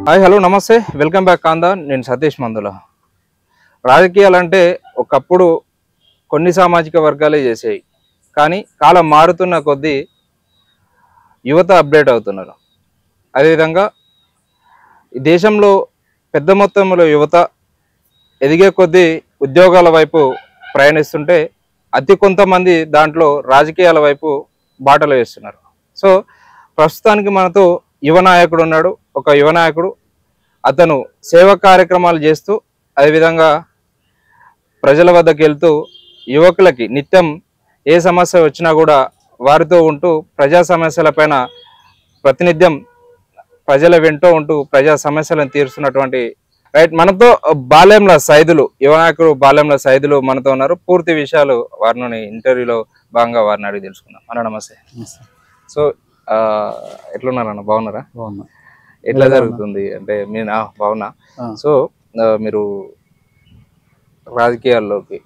Hi hello నమస్తే welcome back kanda నేను సతీష్ మందుల. రాజకీయాలంటే ఒకప్పుడు కొన్ని సామాజిక వర్గాలే చేసేవి, కానీ కాలం మారుతున్న కొద్దీ యువత అప్డేట్ అవుతున్నారు. అదేవిధంగా ఈ దేశంలో పెద్ద మొత్తంలో యువత ఎదిగే కొద్దీ ఉద్యోగాల వైపు ప్రయాణిస్తుంటే అతి కొంతమంది దాంట్లో రాజకీయాల వైపు బాటలు వేస్తున్నారు. సో ప్రస్తుతానికి మనతో యువ నాయకుడు ఉన్నాడు. ఒక యువ నాయకుడు, అతను సేవా కార్యక్రమాలు చేస్తూ అదేవిధంగా ప్రజల వద్దకు వెళ్తూ యువకులకి నిత్యం ఏ సమస్య వచ్చినా కూడా వారితో ఉంటూ ప్రజా సమస్యలపైన ప్రతినిత్యం ప్రజల వెంటో ఉంటూ ప్రజా సమస్యలను తీరుస్తున్నటువంటి రైట్ మనతో బాలెంల సైదులు, యువ నాయకుడు బాలెంల సైదులు మనతో ఉన్నారు. పూర్తి విషయాలు వారిని ఇంటర్వ్యూలో భాగంగా వారిని అడిగి తెలుసుకుందాం. అన్న నమస్తే. సో ఎట్లున్నారన్న, బాగున్నారా? బాగున్నా. ఎట్లా జరుగుతుంది అంటే మీరు బాగున్నా. సో మీరు రాజకీయాల్లోకి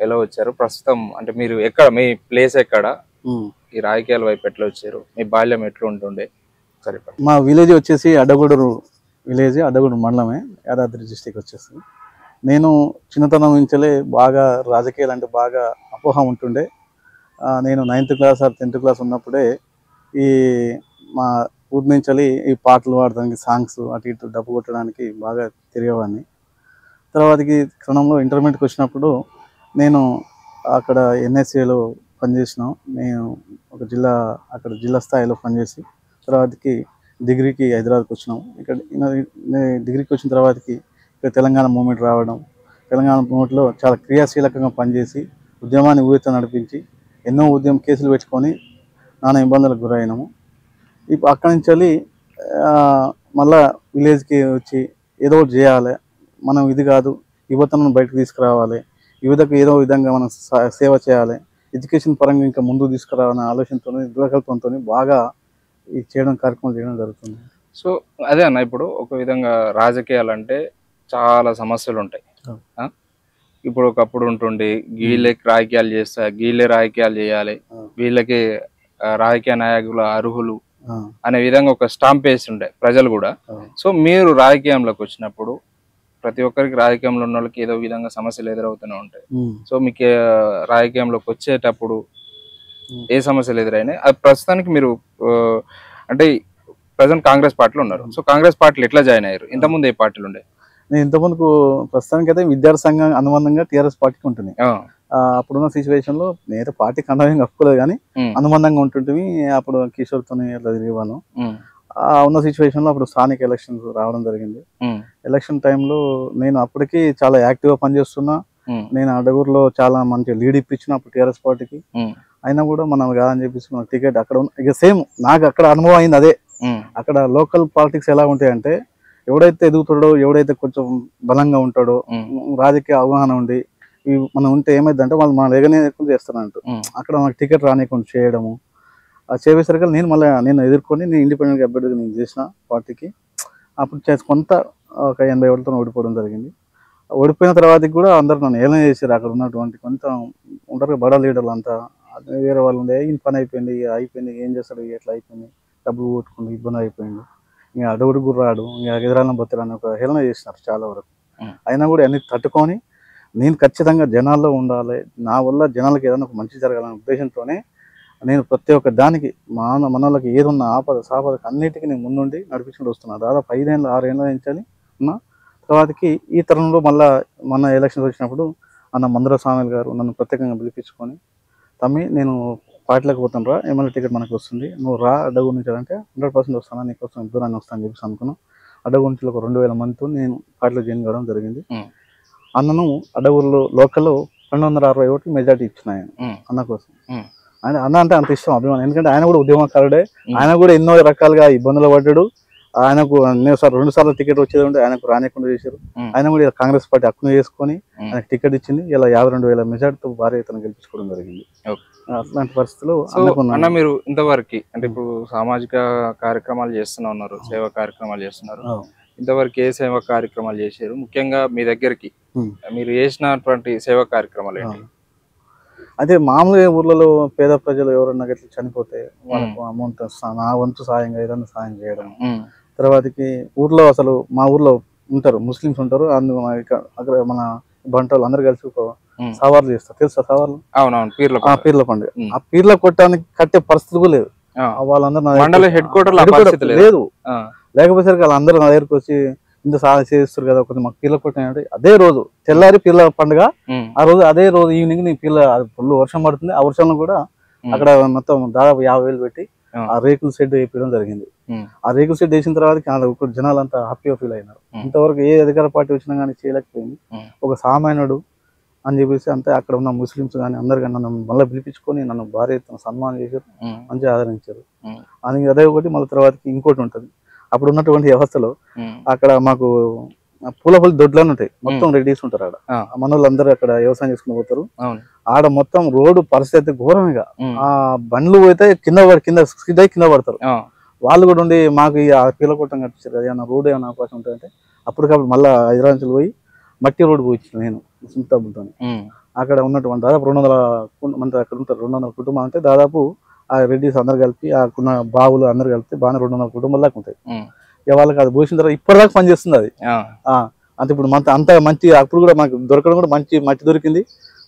ఎలా వచ్చారు ప్రస్తుతం? అంటే మీరు ఎక్కడ, మీ ప్లేస్ ఎక్కడ, ఈ రాజకీయాల వైపు ఎట్లా వచ్చారు, మీ బాల్యం ఎట్లా ఉంటుండే? సరే, మా విలేజ్ వచ్చేసి అడ్డగూడూరు విలేజ్, అడ్డగూడూరు మండలమే, యాదాద్రి డిస్టిక్ వచ్చేసి. నేను చిన్నతనం నుంచే బాగా రాజకీయాలు అంటే బాగా అపోహ ఉంటుండే. నేను 9th class are 10th class ఉన్నప్పుడే ఈ మా ఊరి నుంచి ఈ పాటలు పాడడానికి, సాంగ్స్ అటు ఇటు డబ్బు కొట్టడానికి బాగా తిరిగేవాడిని. తర్వాతకి క్రమంలో ఇంటర్మీడియట్కి వచ్చినప్పుడు నేను అక్కడ ఎన్ఎస్ఏలో పనిచేసినాం. నేను ఒక జిల్లా స్థాయిలో పనిచేసి తర్వాతకి డిగ్రీకి హైదరాబాద్కి వచ్చినాం. ఇక్కడ డిగ్రీకి వచ్చిన తర్వాతకి ఇక్కడ తెలంగాణ మూమెంట్ రావడం, తెలంగాణ మూమెంట్లో చాలా క్రియాశీలకంగా పనిచేసి ఉద్యమాన్ని ఊరితో నడిపించి ఎన్నో ఉద్యమ కేసులు పెట్టుకొని నానా ఇబ్బందులకు గురైనాము. ఇప్పుడు అక్కడి నుంచి మళ్ళా విలేజ్కి వచ్చి ఏదో ఒకటి చేయాలి, మనం ఇది కాదు యువతను బయటకు తీసుకురావాలి, యువతకు ఏదో విధంగా మనం సేవ చేయాలి, ఎడ్యుకేషన్ పరంగా ఇంకా ముందుకు తీసుకురావాలనే ఆలోచనతో, దృఢకల్పంతో బాగా ఈ కార్యక్రమం చేయడం జరుగుతుంది. సో అదే అన్న, ఇప్పుడు ఒక విధంగా రాజకీయాలు అంటే చాలా సమస్యలు ఉంటాయి. ఇప్పుడు ఒకప్పుడు ఉంటుండే వీళ్ళకి రాజకీయాలు చేస్తా, వీళ్ళే రాజకీయాలు చేయాలి, వీళ్ళకి రాజకీయ నాయకుల అర్హులు అనే విధంగా ఒక స్టాంప్ వేసి ఉండే ప్రజలు కూడా. సో మీరు రాజకీయంలోకి వచ్చినప్పుడు ప్రతి ఒక్కరికి, రాజకీయంలో ఉన్న వాళ్ళకి ఏదో విధంగా సమస్యలు ఎదురవుతూనే ఉంటాయి. సో మీకు రాజకీయంలోకి వచ్చేటప్పుడు ఏ సమస్యలు ఎదురైనాయి? అది ప్రస్తుతానికి మీరు అంటే ప్రజెంట్ కాంగ్రెస్ పార్టీలో ఉన్నారు. సో కాంగ్రెస్ పార్టీలో ఎట్లా జాయిన్ అయ్యారు? ఇంతకుముందు ఏ పార్టీలు ఉండే? నేను ఇంతకుముందు ప్రస్తుతానికి అయితే విద్యార్థి సంఘం అనుబంధంగా టీఆర్ఎస్ పార్టీకి ఉంటుంది. అప్పుడున్న సిచ్యువేషన్ లో నేను పార్టీ కండగా కప్పుకోలేదు, కానీ అనుబంధంగా ఉంటుంటివి. అప్పుడు కిషోర్తో అట్లా తిరిగేవాళ్ళం. ఉన్న సిచ్యువేషన్ లో అప్పుడు స్థానిక ఎలక్షన్స్ రావడం జరిగింది. ఎలక్షన్ టైంలో నేను అప్పటికి చాలా యాక్టివ్ గా పనిచేస్తున్నా. నేను అడగూరులో చాలా మంచి లీడ్ ఇప్పించిన అప్పుడు టీఆర్ఎస్ పార్టీకి. అయినా కూడా మనం కాదని చెప్పేసి మనకు టికెట్ అక్కడ ఇక సేమ్ నాకు అక్కడ అనుభవం అయింది అదే. అక్కడ లోకల్ పాలిటిక్స్ ఎలా ఉంటాయంటే, ఎవడైతే ఎదుగుతాడో, ఎవడైతే కొంచెం బలంగా ఉంటాడో, రాజకీయ అవగాహన ఉండి మనం ఉంటే ఏమైందంటే వాళ్ళు మన ఎగనే చేస్తారంటూ అక్కడ మనకు టికెట్ రానికుండా చేయడము. చేసేసరికి నేను ఎదుర్కొని నేను ఇండిపెండెంట్ అభ్యర్థిగా నేను చేసిన పార్టీకి. అప్పుడు కొంత ఒక 80 ఓట్లతో ఓడిపోవడం జరిగింది. ఓడిపోయిన తర్వాతకి కూడా అందరూ నన్ను ఏలన చేశారు. అక్కడ ఉన్నటువంటి కొంత ఉంటారు బడా లీడర్లు అంతా, వేరే వాళ్ళు ఉండే ఈ పని అయిపోయింది, ఏం చేస్తాడు, ఎట్లా అయిపోయింది, డబ్బులు కొట్టుకుంటూ ఇబ్బంది అయిపోయింది, ఇంకా అడవుడు గుర్రాడు, ఇంకా ఎదురాలను బొత్తరాని ఒక హేళన చేసినారు చాలా వరకు. అయినా కూడా అన్ని తట్టుకొని నేను ఖచ్చితంగా జనాల్లో ఉండాలి, నా వల్ల జనాలకి ఏదైనా ఒక మంచి జరగాలనే ఉద్దేశంతోనే నేను ప్రతి ఒక్క దానికి మనోళ్ళకి ఏదున్న సాపదకి అన్నిటికీ నేను ముందుండి నడిపించుకుంటూ వస్తున్నాను. దాదాపు 6 ఏళ్ళ నుంచి ఉన్నా. తర్వాతకి ఈ తరంలో మొన్న ఎలక్షన్స్ వచ్చినప్పుడు అన్న మందుల స్వామి గారు నన్ను ప్రత్యేకంగా పిలిపించుకొని, తమ్మి నేను పార్టీలోకి పోతాను రా, ఎమ్మెల్యే టికెట్ మనకు వస్తుంది, నువ్వు రా అడ్డగూరు నుంచి అంటే 100% వస్తాను, నీకోసం దూరంగా వస్తాను అని చెప్పేసి అనుకున్నాను. అడ్డగూరు నుంచి ఒక 2000 మందితో నేను పార్టీలో జాయిన్ కావడం జరిగింది. అన్నను అడ్డగూరులో లోకల్లో 260 ఓట్లు మెజార్టీ ఇచ్చిన అన్న కోసం. అన్న అంటే అంత ఇష్టం, అభిమానం. ఎందుకంటే ఆయన కూడా ఉద్యమకారుడే, ఆయన కూడా ఎన్నో రకాలుగా ఇబ్బందులు పడ్డాడు. ఆయనకు 2 సార్లు టికెట్ వచ్చేది ఉంటే ఆయనకు రానికుండా చేశారు. ఆయన కూడా కాంగ్రెస్ పార్టీ హక్కును చేసుకొని ఆయనకు టికెట్ ఇచ్చింది. ఇలా 52,000 మెజార్టీతో భారీ ఎత్తున గెలిపించుకోవడం జరిగింది. అట్లాంటి పరిస్థితులు అన్న మీరు ఇంతవరకు అంటే ఇప్పుడు సామాజిక కార్యక్రమాలు చేస్తూనే ఉన్నారు, సేవా కార్యక్రమాలు చేస్తున్నారు. ఇంతవరకు ఏ సేవా కార్యక్రమాలు చేశారు? ముఖ్యంగా మీ దగ్గరికి మీరు చేసినటువంటి సేవా కార్యక్రమాలు ఏంటి? అదే మామూలుగా ఊర్లలో పేద ప్రజలు ఎవరన్నా గట్లా చనిపోతే వాళ్ళకు అమౌంట్ నా వంతు సాయంగా ఏదైనా సాయం చేయడం. తర్వాతకి ఊర్లో అసలు మా ఊర్లో ఉంటారు ముస్లిమ్స్ ఉంటారు, అక్కడ మన బంటలు అందరు కలిసి ఒక సవార్లు చేస్తారు, తెలుసా సవార్లు? అవునవును, పీర్ల పండుగ. ఆ పీర్ల కొట్టానికి కట్టే పరిస్థితి కూడా లేదు. వాళ్ళందరూ హెడ్ క్వార్టర్ లేదు, లేకపోతే వాళ్ళందరూ నా దగ్గరకు వచ్చి ఇంత సాధన చేస్తారు కదా కొంచెం మాకు పీర్ల కొట్టానంటే అదే రోజు తెల్లారి పీర్ల పండుగ, ఆ రోజు అదే రోజు ఈవినింగ్ నీ పీర్ల ఫుల్ వర్షం పడుతుంది. ఆ వర్షంలో కూడా అక్కడ మొత్తం దాదాపు 50,000 పెట్టి ఆ రేకుల షెడ్ వేయడం జరిగింది. ఆ రేకుల షెడ్ వేసిన తర్వాత జనాలు అంతా హ్యాపీగా ఫీల్ అయినారు. ఇంతవరకు ఏ అధికార పార్టీ వచ్చినా కానీ చేయలేకపోయింది. ఒక సామాన్యుడు అని చెప్పేసి అంతే అక్కడ ఉన్న ముస్లిమ్స్ కానీ అందరు కానీ నన్ను మళ్ళీ పిలిపించుకొని నన్ను భారీ ఎత్తున సన్మానం చేశారు, మంచిగా ఆదరించారు. అని అదే ఒకటి. మళ్ళీ తర్వాతకి ఇంకోటి ఉంటుంది, అప్పుడు ఉన్నటువంటి వ్యవస్థలో అక్కడ మాకు పూలపల్లి దొడ్లని ఉంటాయి, మొత్తం రెడీస్ ఉంటారు ఆడ. మన వాళ్ళందరూ అక్కడ వ్యవసాయం చేసుకుని పోతారు. ఆడ మొత్తం రోడ్డు పరిస్థితి ఘోరంగా, ఆ బండ్లు పోతే కింద స్కిడ్ అయి కింద పడతారు. వాళ్ళు కూడా ఉండి మాకు ఆ పీల కొట్టం కట్టించారు కదా, ఏమన్నా రోడ్డు ఏమైనా అవకాశం ఉంటాయంటే అప్పటికప్పుడు మళ్ళీ హైదరాబాద్ పోయి మట్టి రోడ్డు పోయించాను నేను సుంతాబులతో. అక్కడ ఉన్నటువంటి దాదాపు 200 మంది అక్కడ ఉంటారు, 200 కుటుంబాలు అంటే దాదాపు ఆ రెడ్డిస్ అందరు కలిపి ఆ బావులు అందరు కలిపి బాగా 200 కుటుంబాలు దాకా ఉంటాయి. వాళ్ళకి అది పోసిన తర్వాత ఇప్పటిదాకా పనిచేస్తుంది అది. అంటే ఇప్పుడు అంత మంచి అప్పుడు కూడా మాకు దొరకడం కూడా మంచి మట్టి దొరికింది,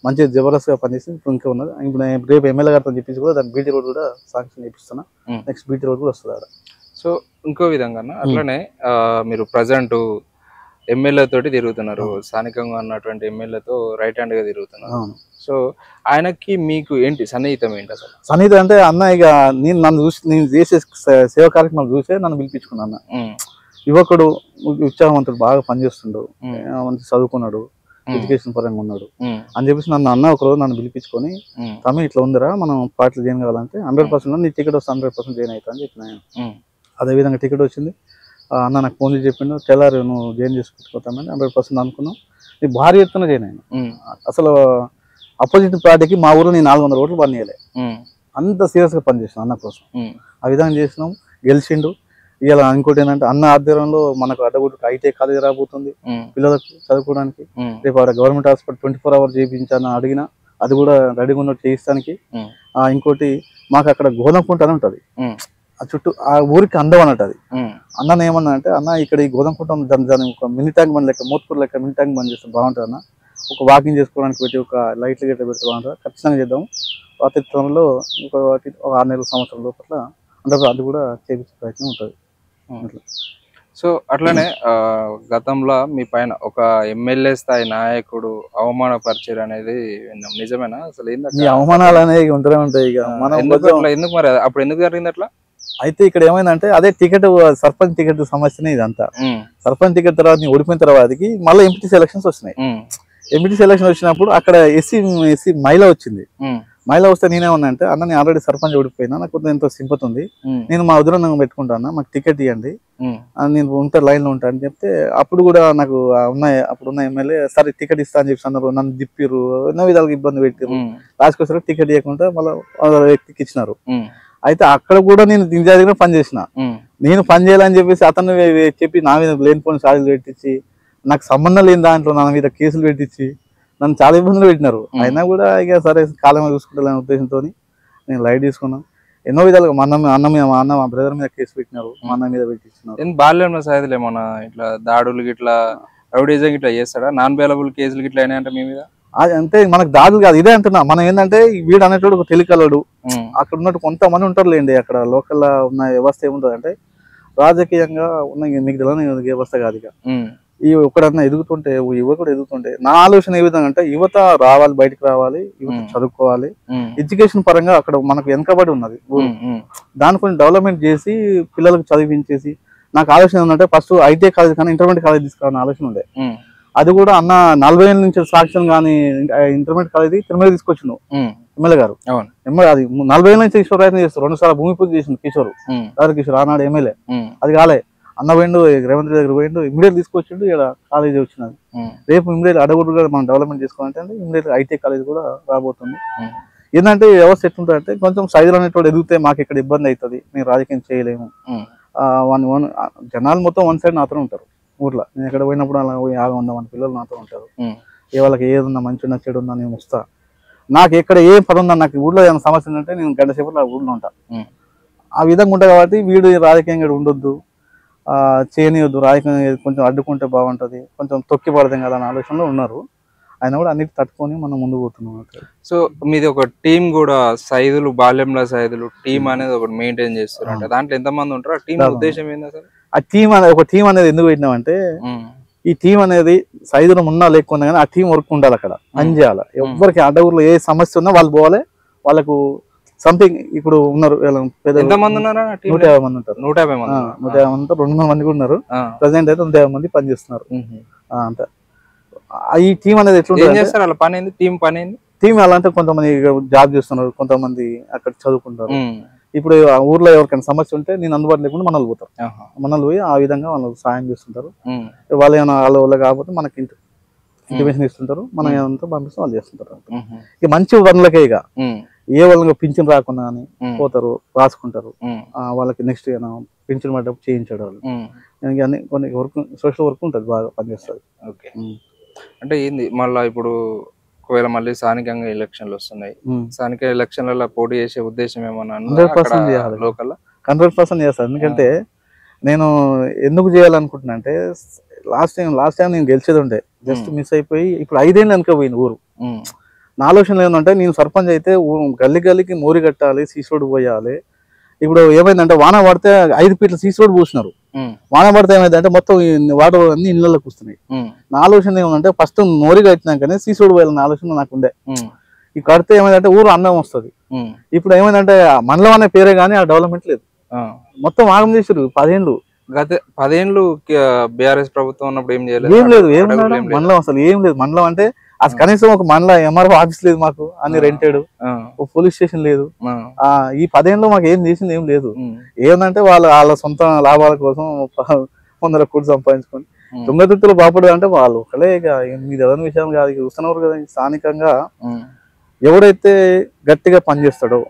మంచిగా జబర్దస్త్గా పనిచేసింది. ఇప్పుడు ఇంకా ఉన్నది. ఇప్పుడు రేపు ఎమ్మెల్యే గారితో చెప్పించి కూడా దాని బీటీ రోడ్ కూడా శాంక్షన్ చేపిస్తున్నా. నెక్స్ట్ బీటీ రోడ్ కూడా వస్తుంది ఆడ. సో ఇంకో విధంగా అట్లనే మీరు ప్రజెంట్ ఎమ్మెల్యే తోటి తిరుగుతున్నారు, స్థానికంగా ఉన్నటువంటి ఎమ్మెల్యేతో రైట్ హ్యాండ్ గా తిరుగుతున్నారు. సో ఆయనకి మీకు ఏంటి సన్నిహితం ఏంటి అసలు? సన్నిహితం అంటే అన్న ఇక నన్ను చూసి నేను చేసే సేవ కార్యక్రమాలు చూసే నన్ను పిలిపించుకున్నా. అన్న యువకుడు, ఉత్సాహవంతుడు, బాగా పనిచేస్తుండు, మంచి చదువుకున్నాడు, ఎడ్యుకేషన్ పరంగా ఉన్నాడు అని చెప్పేసి అన్న ఒకరోజు నన్ను పిలిపించుకొని తమ్మి ఇట్లా ఉందిరా మనం పార్టీలు జాయిన్ కావాలంటే 100% నీ టికెట్ వస్తే 100% జాయిన్ అవుతా అని చెప్పిన. అదేవిధంగా టికెట్ వచ్చింది. అన్న నాకు ఫోన్ చేసి చెప్పిండు, తెల్లారు నువ్వు జాయిన్ చేసుకుంటామని 100% అనుకున్నాం. నీ భారీ ఎత్తున జాయిన్ అయినా. అసలు అపోజిట్ పార్టీకి మా ఊరు నేను 400 ఓట్లు పనిచేయలే, అంత సీరియస్ గా పనిచేసిన అన్న కోసం. ఆ విధంగా చేసినాం, గెలిచిండు. ఇలా ఇంకోటి ఏంటంటే అన్న ఆధ్వర్యంలో మనకు అడ్డగుడ్డు ఐటీ కాలేజీ రాబోతుంది పిల్లలకు చదువుకోవడానికి. రేపు గవర్నమెంట్ హాస్పిటల్ 24 hours చేయించాలని అడిగినా అది కూడా రెడీగా ఉన్నట్టు చేయిస్తానికి. ఇంకోటి మాకు అక్కడ గోధుమకుంట అని ఉంటది, ఆ చుట్టూ ఆ ఊరికి అందం అన్నట్టు. అది అన్న ఏమన్నా అంటే అన్న ఇక్కడ ఈ గోధుమకుంట దాని ఒక మినీ ట్యాంక్ బండ్ లెక్క మోత్పూర్ లెక్క మినీ ట్యాంక్ బండ్ చేస్తే బాగుంటుంది అన్న, ఒక వాకింగ్ చేసుకోవడానికి పెట్టి ఒక లైట్లు గట్ల పెడితే బాగుంటుంది, ఖచ్చితంగా చేద్దాం. అతిత్వంలో ఒక 6 నెలల సంవత్సరం లోపల అంటే అది కూడా చేయించే ప్రయత్నం ఉంటుంది. సో అట్లనే గతంలో మీ పైన ఒక ఎమ్మెల్యే స్థాయి నాయకుడు అవమానపరిచారు అనేది విన్నాం, నిజమేనా? అసలు ఈ అవమానాలు అనేవి ఉంటూనే ఉంటాయి. ఇక మనం ఎందుకు మరి అప్పుడు ఎందుకు జరిగింది అట్లా? అయితే ఇక్కడ ఏమైందంటే అదే టికెట్ సర్పంచ్ టికెట్ సమస్యనే ఇదంతా. సర్పంచ్ టికెట్ తర్వాత ఓడిపోయిన తర్వాతకి మళ్ళీ ఎంపీటీసీ ఎలక్షన్స్ వచ్చినాయి. ఎంపీటీసీ ఎలక్షన్ వచ్చినప్పుడు అక్కడ ఎస్సీ మహిళ వచ్చింది. మహిళ వస్తే నేనేమన్నా అంటే అన్న నేను ఆల్రెడీ సర్పంచ్ ఓడిపోయినా, నాకు ఎంతో సింపతి ఉంది, నేను మా ఉదరం పెట్టుకుంటాను, మాకు టికెట్ ఇవ్వండి, నేను ఉంటా లైన్ లో ఉంటా అని చెప్తే అప్పుడు కూడా నాకు అప్పుడున్న ఎమ్మెల్యే సరే టికెట్ ఇస్తా అని చెప్పి అన్నారు. నన్ను దిప్పిరు, ఎన్నో విధాలుగా ఇబ్బంది పెట్టారు. లాస్ట్కి వచ్చారు టికెట్ ఇవ్వకుండా మళ్ళీ వ్యక్తికి ఇచ్చినారు. అయితే అక్కడ కూడా నేను నిజాయితీగా పనిచేసిన. నేను పని చేయాలని చెప్పేసి అతను చెప్పి నా మీద లేనిపోయిన ఛార్జీలు పెట్టించి, నాకు సంబంధం లేని దాంట్లో నా మీద కేసులు పెట్టించి నన్ను చాలా ఇబ్బందులు పెట్టినారు. అయినా కూడా ఇక సరే కాలమే చూసుకుంటారనే ఉద్దేశంతో నేను లైట్ తీసుకున్నాను. ఎన్నో విధాలుగా మా అన్న మా బ్రదర్ మీద కేసు పెట్టినారు, మా అన్న మీద పెట్టించినారు. బాల్యం సాయదులు ఏమన్నా ఇట్లా దాడులు గిట్లా రౌడీజం ఇట్లా చేస్తాడా? నాన్ బెయిలబుల్ కేసులు గిట్లా అయినాయంటే మీ మీద? అది అంటే మనకు దాడులు కాదు, ఇదే అంటున్నా. మనం ఏంటంటే వీడు అనేటోడు ఒక తెలికలడు, అక్కడ ఉన్నట్టు కొంతమంది ఉంటారులేండి. అక్కడ లోకల్ ఉన్న వ్యవస్థ ఏముంటుంది అంటే రాజకీయంగా ఉన్న మీకు తెలియని వ్యవస్థ కాదు. ఇక ఈ ఒక్కడన్నా ఎదుగుతుంటే యువకుడు ఎదుగుతుంటే నా ఆలోచన ఏ విధంగా అంటే యువత రావాలి, బయటకు రావాలి, యువత చదువుకోవాలి, ఎడ్యుకేషన్ పరంగా అక్కడ మనకు వెనకబడి ఉన్నది, దాని కొంచెం డెవలప్మెంట్ చేసి పిల్లలకు చదివించేసి. నాకు ఆలోచన ఏంటంటే ఫస్ట్ ఐటీఐ కాలేజ్ కానీ ఇంటర్మీడియట్ కాలేజ్ తీసుకోవాలని ఆలోచన ఉండే. అది కూడా అన్న 40 ఏళ్ళ నుంచి సాక్ష్యం కానీ ఇంటర్మీడియట్ కాలేజ్ తిరుమల తీసుకొచ్చిండు ఎమ్మెల్యే గారు. అది 40 ఏళ్ళ నుంచి తీసుకో ప్రయత్నం చేస్తారు. 2 సార్లు భూమి పూజ చేసిండు కిషోర్ ఆనాడు ఎమ్మెల్యే. అది కాలే, అన్న పోయిండు రేవంత్ రెడ్డి దగ్గర పోయిండు, ఇమీడియట్ తీసుకొచ్చిండు, ఇక్కడ కాలేజీ వచ్చినది. రేపు ఇమీడియట్ అడగొట్టు కూడా మనం డెవలప్మెంట్ చేసుకోవాలంటే ఇమీడియట్ ఐటీఐ కాలేజ్ కూడా రాబోతుంది. ఏంటంటే వ్యవస్థ ఎట్లుంటుందంటే కొంచెం సైజులు అనేటువంటి ఎదిగితే మాకు ఇక్కడ ఇబ్బంది అవుతుంది, మేము రాజకీయం చేయలేము. జనాలు మొత్తం వన్ సైడ్ నాతో ఉంటారు ఊర్లో. నేను ఎక్కడ పోయినప్పుడు అలా 50 మంది పిల్లలు నాతో ఉంటారు. వాళ్ళకి ఏదున్నా మంచి ఉన్నా చెడు ఉన్నా నేను వస్తా. నాకు ఎక్కడ ఏ పని ఉన్నా, నాకు ఊళ్ళో ఏమైనా సమస్య ఉందంటే నేను గంట సేపట్లో ఊళ్ళో ఉంటాను. ఆ విధంగా ఉంటా కాబట్టి వీడు రాజకీయంగా ఉండొద్దు, చేయనియొద్దు, రాయక కొంచెం అడ్డుకుంటే బాగుంటది, కొంచెం తొక్కి పడదాం కదా అనే ఆలోచనలో ఉన్నారు. ఆయన కూడా అన్నిటి తట్టుకొని మనం ముందు పోతున్నాం. సో మీది ఒక టీం కూడా, సైదులు బాల్యంలో సైదులు టీం అనేది ఒకటి మెయింటైన్ చేస్తారంట. దాంట్లో ఎంతమంది ఉంటారు? ఆ టీం ఉద్దేశం ఏంది అసలు? ఆ టీం అనేది ఒక టీం అనేది ఎందుకు పెట్టినామంటే, ఈ టీం అనేది సైజులో ఉన్నా లేకున్నా కానీ ఆ టీం వర్క్ ఉండాలి, అక్కడ పని చేయాలి. ఎవరికి అడవుల్లో ఏ సమస్య ఉన్నా వాళ్ళు పోవాలి. వాళ్ళకు సంథింగ్ ఇప్పుడు ఉన్నారు 150 మంది ఉంటారు. 150 మంది ఉంటారు. 200 మంది కూడా ఉన్నారు. ప్రెసెంట్ అయితే 150 మంది పని చేస్తున్నారు. అంతే. ఈ టీం అనేది ఎట్లా పని ఏంది? టీం ఎలా అంటే కొంతమంది జాబ్ చేస్తున్నారు, కొంతమంది అక్కడ చదువుకుంటారు. ఇప్పుడు ఆ ఊర్లో ఎవరికైనా సమస్య ఉంటే నేను అందుబాటులో లేకుండా మనల్ని పోతారు. మనల్ని పోయి ఆ విధంగా వాళ్ళు సాయం చేస్తుంటారు. వాళ్ళు ఏమైనా వాళ్ళ కాకపోతే మనకి ఇంటిమేషన్ ఇస్తుంటారు. మనం ఏమంతా పంపిస్తే వాళ్ళు చేస్తుంటారు. ఇక మంచి పనులకే, ఇక ఏ వాళ్ళకి పింఛన్ రాకుండా అని పోతారు, రాసుకుంటారు. వాళ్ళకి నెక్స్ట్ పింఛన్ పడ్డప్పుడు చేయించాడు వాళ్ళు. అన్ని కొన్ని వర్క్, సోషల్ వర్క్ ఉంటుంది, బాగా పనిచేస్తుంది. ఓకే. అంటే ఏంది మళ్ళీ ఇప్పుడు ఒకవేళ మళ్ళీ స్థానికంగా ఎలక్షన్లు వస్తున్నాయి, స్థానిక ఎలక్షన్లలో పోటీ చేసే ఉద్దేశం ఏమన్నా? 100% చేస్తాను. ఎందుకంటే నేను ఎందుకు చేయాలనుకుంటున్నా అంటే, లాస్ట్ టైం నేను గెలిచేది ఉండే, జస్ట్ మిస్ అయిపోయి ఇప్పుడు 5 ఏళ్ళు వెనక పోయింది ఊరు. నా ఆలోచన ఏంటంటే, నేను సర్పంచ్ అయితే గల్లీ గల్లీకి మోరి కట్టాలి, సీసోడ్ పోయాలి. ఇప్పుడు ఏమైందంటే వాన పడితే 5 ఫీట్ల సీసోడ్ పూసినారు. వాన పడితే ఏమైందంటే మొత్తం వాటర్ అన్ని ఇళ్ళకి వస్తున్నాయి. నా ఆలోచన ఏమంటే, ఫస్ట్ మోరి కట్టినాకనే సీసోడ్ పోయాలన్న ఆలోచన నాకు ఉండే. ఈ కడితే ఏమైందంటే ఊరు అందం వస్తుంది. ఇప్పుడు ఏమైందంటే మండలం అనే పేరే కానీ ఆ డెవలప్మెంట్ లేదు. మొత్తం ఆగం చేసారు 10 ఏళ్ళు. గత 10 ఏళ్ళు బీఆర్ఎస్ ప్రభుత్వం ఉన్నప్పుడు ఏం చేయలేదు. మండలం అసలు ఏం లేదు. మండలం అంటే అసలు కనీసం ఒక మండల ఎంఆర్ఓ ఆఫీస్ లేదు మాకు, అన్ని రెంటెడ్. పోలీస్ స్టేషన్ లేదు. ఈ 10 ఏళ్ళలో మాకు ఏం చేసింది ఏం లేదు. ఏంటంటే వాళ్ళ సొంత లాభాల కోసం 100 కోట్లు సంపాదించుకొని తుంగతుర్తిలో బాపడు అంటే వాళ్ళు ఒకలే. ఇక మీరు ఏదైనా విషయం కాదు, చూస్తున్నారు కదా. స్థానికంగా ఎవడైతే గట్టిగా పనిచేస్తాడో,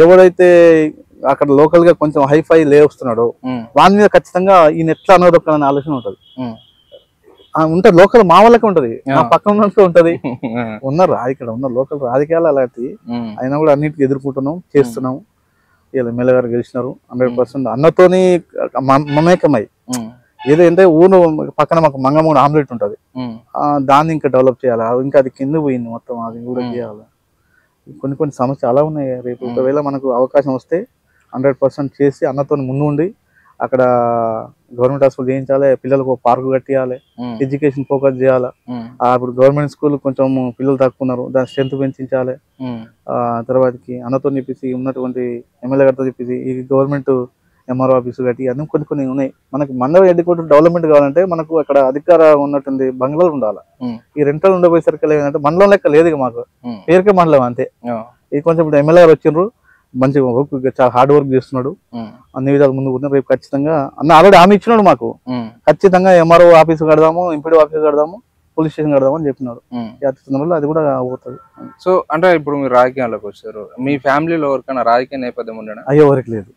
ఎవడైతే అక్కడ లోకల్ గా కొంచెం హైఫై లేస్తున్నాడో, వాని మీద ఖచ్చితంగా ఈయన ఎట్లా అనవదొక్కనే ఆలోచన ఉంటది. ఉంటది లోకల్ మా వాళ్ళకే ఉంటది, నా పక్కన ఉంటది. ఉన్నారు ఇక్కడ ఉన్న లోకల్ రాజకీయాలు అలాంటి. అయినా కూడా అన్నిటికీ ఎదుర్కొంటున్నాం, చేస్తున్నాం. ఇలా ఎమ్మెల్యే గారు గెలిచినారు 100%. అన్నతోని మమేకమై ఏదంటే ఊరు పక్కన మాకు మంగమూడు ఆమ్లెట్ ఉంటది, దాన్ని ఇంకా డెవలప్ చేయాలి. ఇంకా అది కింద పోయింది మొత్తం, అది కూడా చేయాలి. కొన్ని సమస్యలు అలా ఉన్నాయి. రేపు ఒకవేళ మనకు అవకాశం వస్తే 100% చేసి అన్నతో ముందు ఉండి అక్కడ గవర్నమెంట్ హాస్పిటల్ చేయించాలి, పిల్లలకు పార్కు కట్టియాలి, ఎడ్యుకేషన్ ఫోకస్ చేయాలి. అప్పుడు గవర్నమెంట్ స్కూల్ కొంచెం పిల్లలు తక్కువ ఉన్నారు, దాని స్ట్రెంత్ పెంచాలి. తర్వాతకి అన్నతో చెప్పేసి ఉన్నటువంటి ఎమ్మెల్యే గారితో చెప్పేసి ఈ గవర్నమెంట్ ఎంఆర్ఓ ఆఫీసు కట్టి అన్ని కొన్ని ఉన్నాయి. మనకి మండల హెడ్ క్వార్టర్ డెవలప్మెంట్ కావాలంటే మనకు అక్కడ అధికారం ఉన్నటువంటి బంగ్లాలు ఉండాలి. ఈ రెంటల్ ఉండబోయేసరికి ఏంటంటే మండలం లెక్క లేదు మాకు, పేరుకే మండలం అంతే. ఇది కొంచెం ఇప్పుడు ఎమ్మెల్యే గారు వచ్చిండ్రు, మంచిగా వర్క్, చాలా హార్డ్ వర్క్ చేస్తున్నాడు, అన్ని విధాలు ముందు పోతున్నాడు. రేపు ఖచ్చితంగా అన్న ఆల్రెడీ హామీ ఇచ్చినాడు మాకు, ఖచ్చితంగా ఎంఆర్ఓ ఆఫీసు కడదాము, ఎంపీడీ ఆఫీసు కడదాము, పోలీస్ స్టేషన్ కడదాం అని చెప్పినాడు. అది కూడా అవుతుంది. సో అంటే ఇప్పుడు మీరు రాజకీయాల్లోకి వచ్చారు, మీ ఫ్యామిలీలో ఎవరికైనా రాజకీయ నేపథ్యం ఉండేనా? అయ్యో ఎవరికి లేదు,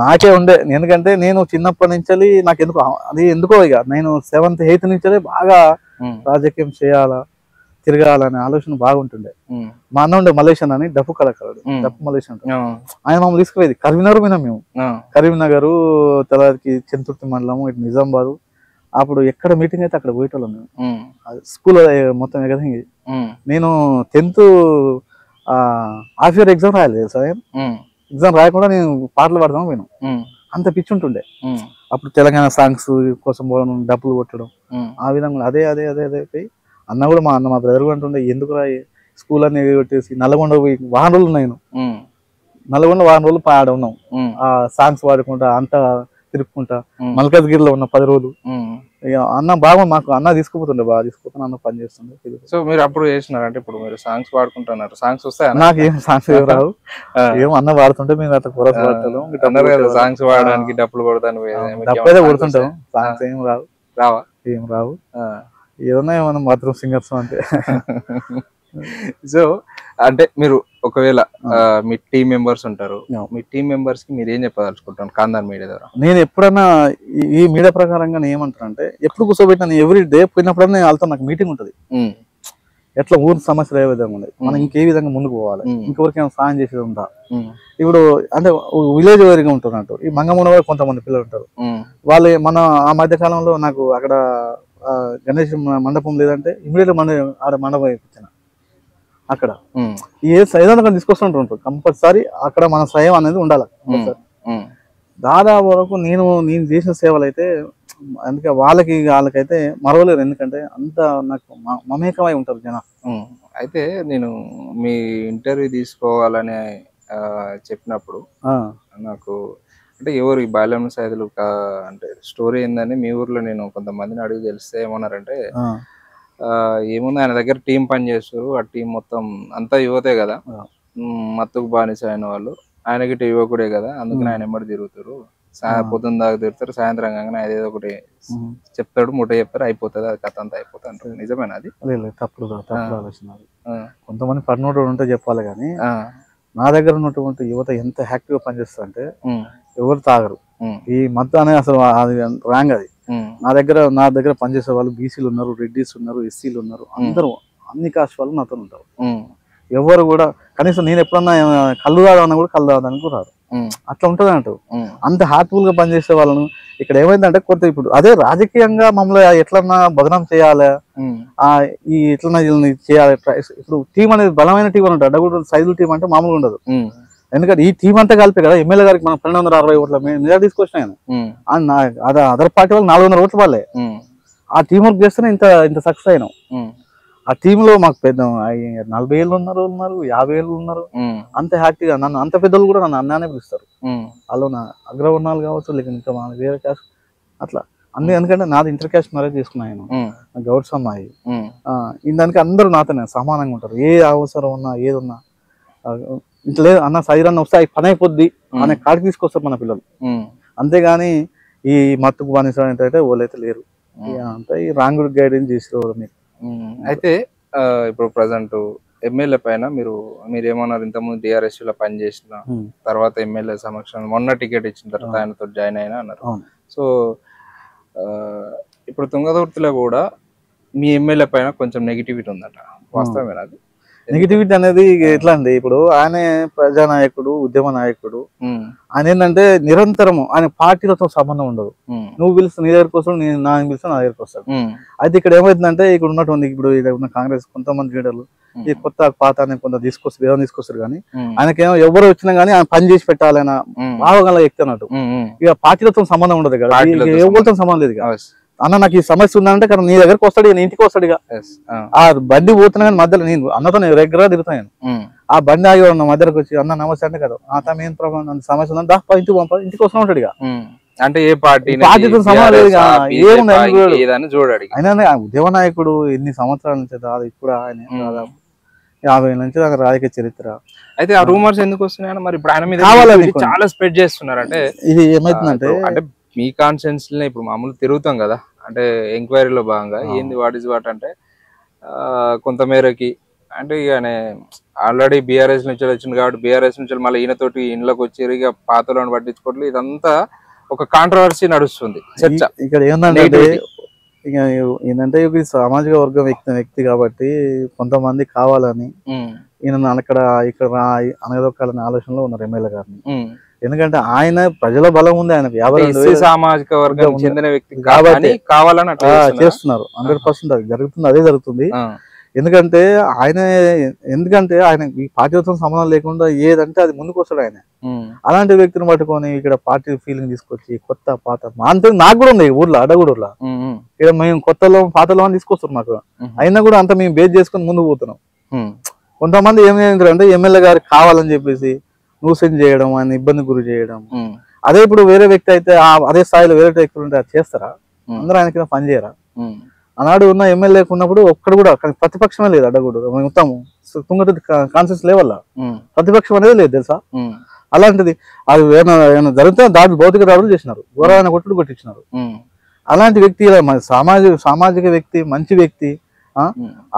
నాకే ఉండే. ఎందుకంటే నేను చిన్నప్పటి నుంచి నాకు ఎందుకో ఇక నేను 7th 8th నుంచి బాగా రాజకీయం చేయాలా, తిరగాలనే ఆలోచన బాగుంటుండే. మా అన్న ఉండే మలేషియన్ అని, డప్పు కళాకారుడు, డప్పు మలేషియన్. ఆయన మమ్మల్ని తీసుకుపోయేది కరీంనగర్ పోయినాం మేము. కరీంనగర్ తెల్లవారికి చెంతుర్తి మండలము, ఇటు నిజామాబాద్. అప్పుడు ఎక్కడ మీటింగ్ అయితే అక్కడ పోయేటోళ్ళం మేము. స్కూల్ మొత్తం ఎగదంగి. నేను 10th హాఫ్ ఇయర్ ఎగ్జామ్ రాయలేదు సార్. ఎగ్జామ్ రాయకుండా నేను పాటలు పాడదాం పోయినాం. అంత పిచ్చి ఉంటుండే. అప్పుడు తెలంగాణ సాంగ్స్ కోసం పోవడం, డబ్బులు కొట్టడం, ఆ విధంగా అదే అదే అదే అదే పోయి అన్న కూడా మా బ్రదర్ అంటుండే, ఎందుకు రాయి స్కూల్ అన్ని కొట్టేసి నల్గొండ పోయి వారం రోజులు ఉన్నాయి. నల్గొండ వారం రోజులు పాడ ఉన్నాం, ఆ సాంగ్స్ పాడుకుంటా అంతా తిరుక్కుంటా. మల్కాజ్గిరిలో ఉన్న 10 రోజులు అన్న బాగా మాకు అన్న తీసుకుపోతుండే, బాగా తీసుకుపోతాను, అన్న పని చేస్తుండే. సో మీరు అప్పుడు చేసినారంటే ఇప్పుడు మీరు సాంగ్స్ పాడుకుంటున్నారు, సాంగ్స్ వస్తాయి? నాకు ఏం సాంగ్స్ రావు, ఏమో అన్న పాడుతుంటే మేము అట్లా కొరస్ పాడతాం. సాంగ్స్ పాడడానికి డబ్బులు కొడతాను, డబ్బైతే కొడుతుంటాం, సాంగ్స్ ఏం రావు. రావా? ఏం రావు, ఏదన్నా ఏమన్నా బాత్రూమ్ సింగర్స్ అంతే. సో అంటే మీరు ఒకవేళ మీ టీం మెంబర్స్ ఉంటారు, మీ టీం మెంబర్స్ కి మీరు ఏం చెప్పదలుచుకుంటాను ఖాందాన్ మీడియా ద్వారా? నేను ఎప్పుడన్నా ఈ మీడియా ప్రకారంగా ఏమంటానంటే, ఎప్పుడు కూర్చోబెట్టినా ఎవ్రీ డే పోయినప్పుడన్నా వాళ్ళతో నాకు మీటింగ్ ఉంటుంది. ఎట్లా ఊరి సమస్యలు ఏ విధంగా ఉన్నాయి, మనం ఇంకే విధంగా ముందుకు పోవాలి, ఇంకెవరికైనా సాయం చేసేది ఉందా. ఇప్పుడు అంటే విలేజ్ వేరుగా ఉంటున్నట్టు ఈ మంగమున కొంతమంది పిల్లలు ఉంటారు. వాళ్ళు మన ఆ మధ్య కాలంలో నాకు అక్కడ గణేష్ మండపం లేదంటే ఇమీడియట్ ఆడ మండపం వేయించిన అక్కడ ఏదైనా తీసుకొస్తుంటారు కంపల్సరీ. అక్కడ మన సాయం అనేది ఉండాలి. దాదాపు వరకు నేను చేసిన సేవలు అయితే అందుకే వాళ్ళకైతే మరవలేరు. ఎందుకంటే అంత నాకు మమేకమై ఉంటారు జనం. అయితే నేను మీ ఇంటర్వ్యూ తీసుకోవాలని చెప్పినప్పుడు నాకు అంటే ఎవరు ఈ బాల్యం సైదులు అంటే స్టోరీ ఏందని మీ ఊర్లో నేను కొంతమందిని అడిగి తెలిస్తే ఏమన్నారంటే ఏముంది ఆయన దగ్గర టీం పని చేస్తారు, ఆ టీం మొత్తం అంతా యువతే కదా, మత్తుకు బానిస అయిన వాళ్ళు, ఆయనకి యువకుడే కదా, అందుకని ఆయన ఎమ్మడి తిరుగుతారు, పొద్దున్న దాకా తిరుగుతారు, సాయంత్రం కాగానే ఏదో ఒకటి చెప్తాడు, ముఠ చెప్తారు, అయిపోతుంది, అది కథ అంతా అయిపోతుంది అంటారు. నిజమేనా అది? తప్పుడు ఆలోచన. కొంతమంది పర్నోడు ఉంటే చెప్పాలి కానీ నా దగ్గర ఉన్నటువంటి యువత ఎంత యాక్టివ్ గా పనిచేస్తారంటే ఎవరు తాగరు. ఈ మత్తు అనేది అసలు అది రాంగ్. అది నా దగ్గర పనిచేసే వాళ్ళు బీసీలు ఉన్నారు, రెడ్డిస్ ఉన్నారు, ఎస్సీలు ఉన్నారు, అందరూ అన్ని కాస్ట్ వాళ్ళు నాతో ఉంటారు. ఎవరు కూడా కనీసం నేను ఎప్పుడన్నా కళ్ళు తాగాలన్నా కూడా కళ్ళు తాగడానికి రారు. అట్లా ఉంటుంది అంటూ అంత హార్ట్ఫుల్ గా పనిచేసే వాళ్ళను ఇక్కడ ఏమైందంటే కొత్త ఇప్పుడు అదే రాజకీయంగా మమ్మల్ని ఎట్లన్నా బదనాం చేయాలి, ఈ ఎట్లన్నా చేయాలి. ఇప్పుడు టీం అనేది బలమైన టీం అని ఉంటుంది. అడ్డగూడ సైజుల టీం అంటే మామూలుగా ఉండదు. ఎందుకంటే ఈ టీం అంతా కలిపి కదా ఎమ్మెల్యే గారికి మనం 260 ఓట్ల మెజార్ తీసుకొచ్చిన ఆయన అదర్ పార్టీ వాళ్ళు 400 ఓట్లు వాళ్ళే. ఆ టీం వర్క్ చేస్తేనే ఇంత సక్సెస్ అయినాం. ఆ టీంలో మాకు పెద్ద 40 ఏళ్ళు ఉన్నారు, 50 ఏళ్ళు ఉన్నారు. అంత హ్యాపీగా నన్ను అంత పెద్దలు కూడా నన్ను అన్నానే పిలుస్తారు. వాళ్ళు నా అగ్రవర్ణాలు కావచ్చు, లేక ఇంకా వేరే క్యాస్ట్ అట్లా అన్ని. ఎందుకంటే నాది ఇంటర్ క్యాస్ట్ మ్యారేజ్ చేసుకున్నాను, గౌడ్స్ అమ్మాయి. దానికి అందరూ నాతోనే సమానంగా ఉంటారు. ఏ అవసరం ఉన్నా ఏది ఉన్నా ఇంట్లో లేదు అన్న సైరాన్ని వస్తే అవి పని అయిపోద్ది అనే కాడికి తీసుకొస్తారు మన పిల్లలు. అంతేగాని ఈ మత్తుకు బానిసైతే వాళ్ళైతే లేరు. అంతా ఈ రాంగ్ గైడెన్స్ చేసేవారు మీరు. అయితే ఇప్పుడు ప్రజెంట్ ఎమ్మెల్యే పైన మీరేమన్నారు, ఇంతకుముందు టీఆర్ఎస్ లో పనిచేసిన తర్వాత ఎమ్మెల్యే సమక్షంలో మొన్న టికెట్ ఇచ్చిన తర్వాత ఆయనతో జాయిన్ అయినా అన్నారు. సో ఇప్పుడు తుంగతుర్తిలో కూడా మీ ఎమ్మెల్యే పైన కొంచెం నెగిటివిటీ ఉందట, వాస్తవమేనా అది? నెగిటివిటీ అనేది ఎట్లా అండి, ఇప్పుడు ఆయన ప్రజానాయకుడు, ఉద్యమ నాయకుడు. ఆయన ఏంటంటే నిరంతరము ఆయన పార్టీలతో సంబంధం ఉండదు. నువ్వు పిలుస్తా నీ దగ్గరకు వస్తాడు, నేను పిలుస్తా నా దగ్గరకు వస్తాడు. అయితే ఇక్కడ ఏమైతుందంటే ఇక్కడ ఉన్నటువంటి ఇప్పుడు ఉన్న కాంగ్రెస్ కొంతమంది లీడర్లు ఈ కొత్త పాత అని కొంత తీసుకొస్తారు కానీ ఆయనకేమో ఎవరు వచ్చినా గానీ ఆయన పని చేసి పెట్టాలన్న భావగల వ్యక్తి అన్నట్టు. ఇక పార్టీలతో సంబంధం ఉండదు కదా, ఎవరితో సంబంధం లేదు. అన్న నాకు ఈ సమస్య ఉందంటే కానీ నీ దగ్గరకు వస్తాడు, నీ ఇంటికి వస్తాడు. ఇక ఆ బండి పోతున్నా కానీ మధ్యలో నేను అన్నతో నేను రెగ్యులర్ తిరుగుతాను. ఆ బండి ఆగి ఉన్న మధ్యలోకి వచ్చి అన్న నమస్తే అంటే కదా తమ ఏం ప్రాబ్లం సమస్య ఉందని ఇంటికి పంప ఇంటికి వస్తూ ఉంటాడు. ఇక అంటే ఏ పార్టీతో సంబంధం లేదు. ఏముంది ఉద్యమ నాయకుడు ఎన్ని సంవత్సరాల నుంచి ఇప్పుడు ఆయన దాదాపు 50 ఏళ్ళ నుంచి దాకా రాజకీయ చరిత్ర. అయితే ఆ రూమర్స్ ఎందుకు వస్తున్నాయని మరి ఇప్పుడు ఆయన మీద చాలా స్ప్రెడ్ చేస్తున్నారు. అంటే ఇది ఏమైతుందంటే అంటే మీ కాన్షియన్స్ ఇప్పుడు మామూలు తిరుగుతాం కదా, అంటే ఎంక్వైరీలో భాగంగా ఏంది వాట్ ఇస్ వాట్ అంటే కొంతమేరకి అంటే ఇక ఆల్రెడీ బీఆర్ఎస్ నుంచి వచ్చింది కాబట్టి బీఆర్ఎస్ నుంచి మళ్ళీ ఈయనతోటి ఇంట్లోకి వచ్చి ఇక పాతలను పట్టించుకోవట్లేదు. ఇదంతా ఒక కాంట్రవర్సీ నడుస్తుంది చర్చ. ఇక్కడ ఏంటంటే ఇక ఏంటంటే సామాజిక వర్గం వ్యక్తి కాబట్టి కొంతమంది కావాలని ఈయన అక్కడ ఇక్కడ అనగదొక్కాలనే ఆలోచనలో ఉన్నారు ఎమ్మెల్యే గారిని. ఎందుకంటే ఆయన ప్రజల బలం ఉంది, ఆయనకు 52 సామాజిక వర్గం చెందిన వ్యక్తి కాబట్టి కావాలని చేస్తున్నారు. 100% అది జరుగుతుంది, అదే జరుగుతుంది. ఎందుకంటే ఆయన ఈ పార్టీతో సంబంధం లేకుండా ఏదంటే అది ముందుకు వస్తాడు ఆయన. అలాంటి వ్యక్తిని పట్టుకొని ఇక్కడ పార్టీ ఫీలింగ్ తీసుకొచ్చి కొత్త పాత నాకు కూడా ఉంది ఊర్లో అడగూడూర్లో. ఇక్కడ మేము కొత్తలో పాతలో అని తీసుకొస్తాం మాకు. అయినా కూడా అంత మేము బేస్ చేసుకుని ముందుకు పోతున్నాం. కొంతమంది ఏం చేయంటారంటే ఎమ్మెల్యే గారికి కావాలని చెప్పేసి న్యూసెన్స్ చేయడం, ఆయన ఇబ్బంది గురి చేయడం. అదే ఇప్పుడు వేరే వ్యక్తి అయితే అదే స్థాయిలో వేరే వ్యక్తులు ఉంటే అది చేస్తారా? అందరూ ఆయన కింద పని చేయరా? ఆనాడు ఉన్న ఎమ్మెల్యేకి ఉన్నప్పుడు ఒక్కడు కూడా ప్రతిపక్షమే లేదు. అడ్డగూడు మొత్తం తుంగతుర్తి కాన్సెన్స్ లెవెల్ ప్రతిపక్షం అనేది లేదు తెలుసా. అలాంటిది అది ఏమైనా జరిగితే భౌతిక దాడులు చేసినారు, ఘోరమైన కొట్టుడు కొట్టించినారు. అలాంటి వ్యక్తి సామాజిక వ్యక్తి, మంచి వ్యక్తి,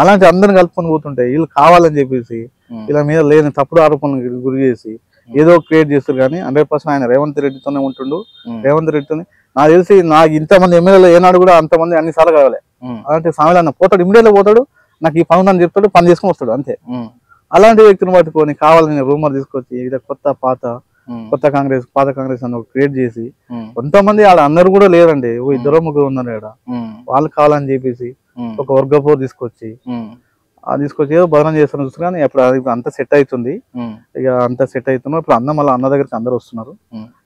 అలాంటి అందరిని కలుపుకొని పోతుంటే వీళ్ళు కావాలని చెప్పేసి వీళ్ళ మీద లేని తప్పుడు ఆరోపణలు గురి చేసి ఏదో క్రియేట్ చేస్తారు. కానీ 100% ఆయన రేవంత్ రెడ్డితోనే ఉంటుండు. రేవంత్ రెడ్డితోనే నాకు తెలిసి నాకు ఇంతమంది ఎమ్మెల్యేలు ఏనాడు కూడా అంతమంది అన్నిసార్లు కావాలి. అలాంటి సామెలు అన్న పోతాడు, ఇమ్మీడియట్ పోతాడు, నాకు ఈ పని అని చెప్తాడు, పని చేసుకొని వస్తాడు అంతే. అలాంటి వ్యక్తిని పట్టుకొని కావాలని రూమర్ తీసుకొచ్చి ఇది కొత్త కాంగ్రెస్ పాత కాంగ్రెస్ అని క్రియేట్ చేసి కొంతమంది ఆడ అందరు కూడా లేరండి, ఇద్దరు ముగ్గురు ఉన్నారు ఆడ, వాళ్ళు కావాలని చెప్పేసి ఒక వర్గపోరు తీసుకొచ్చి ఏదో బదనం చేస్తాను చూస్తారు. కానీ ఇప్పుడు అది అంత సెట్ అవుతుంది, ఇక అంత సెట్ అవుతున్నాం. ఇప్పుడు మళ్ళీ అన్న దగ్గరికి అందరు వస్తున్నారు.